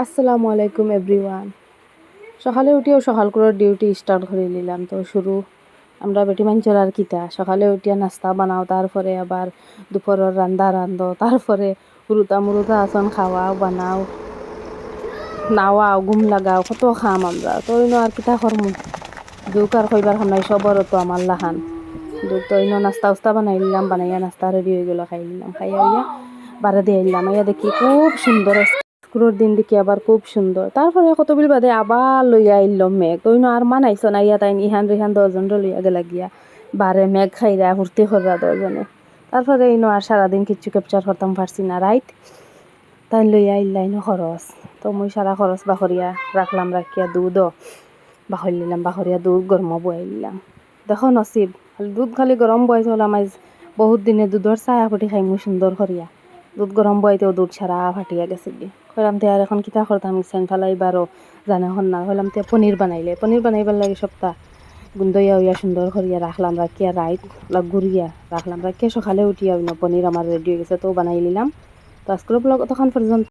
আসসালামু আলাইকুম এভরিওয়ান। সকালে উঠিও সকাল করে ডিউটি স্টার্ট করে নিলাম। তো শুরু আমরা বেটি মানুষের আর কিতা সকালে উঠিয়া নাস্তা বানাও, তারপরে আবার দুপুরের রান্ধো, তারপরে হুরুতা মুরুতা আসন খাওয়াও বানাও নাওয়াও ঘুম লাগাও, কত খাম আমরা। তো আর কিতা করমু, দুঃখ আর কইবার খাম নাই, সবরও তো আমার লাহান দুঃখ। তো নাস্তা উস্তা বানাই নিলাম, বানাইয়া নাস্তা রেডি হয়ে গেলো, খাই নিলাম, খাইয়া হইয়া বারে দিয়ে নিলাম। আইয়া দেখি খুব সুন্দর স্কুলের দিন দেখি আবার খুব সুন্দর। তারপরে কতবিল বাদে আবার লইয়া আইল মেঘ। তো আর মানাইছ না, ইয়া তাই ইহান রিহান 10 লইয়া গেলা গিয়া বারে মেঘ খাইরা ফুর্তি কররা 10 তারপরে আর সারাদিন কিচ্ছু ক্যাপচার করতাম পারছি না। রাইট তাই লইয়া আইল খরচ। তো মুই সারা খরচ বাখরিয়া রাখলাম, রাখিয়া দুধও বাখর নিলাম, বাখরিয়া দুধ গরম বয়াই নিলাম। দেখো নসিব, দুধ খালি গরম বয়াইতে হলাম। আজ বহুত দিনে দুধের চায়া ফুটি খাইমু সুন্দর করিয়া। দুধ গরম বয়াইতেও দুধ সারা ফাটিয়া গেছে গিয়ে। কইলাম তে আর এখন কিতা করতাম, সেন ফালাইবারও জানে হন না। কইলাম তে পনির বানাইবার লাগে সপ্তাহ গুন্দইয়া হইয়া সুন্দর করিয়া রাখলাম, রাখিয়া রাইত ঘুরিয়া রাখলাম, রাখিয়া সকালে উঠিয়া পনির আমার রেডি হয়ে গেছে। তো বানাই নিলাম। তো আজকের ব্লগ তখন পর্যন্ত।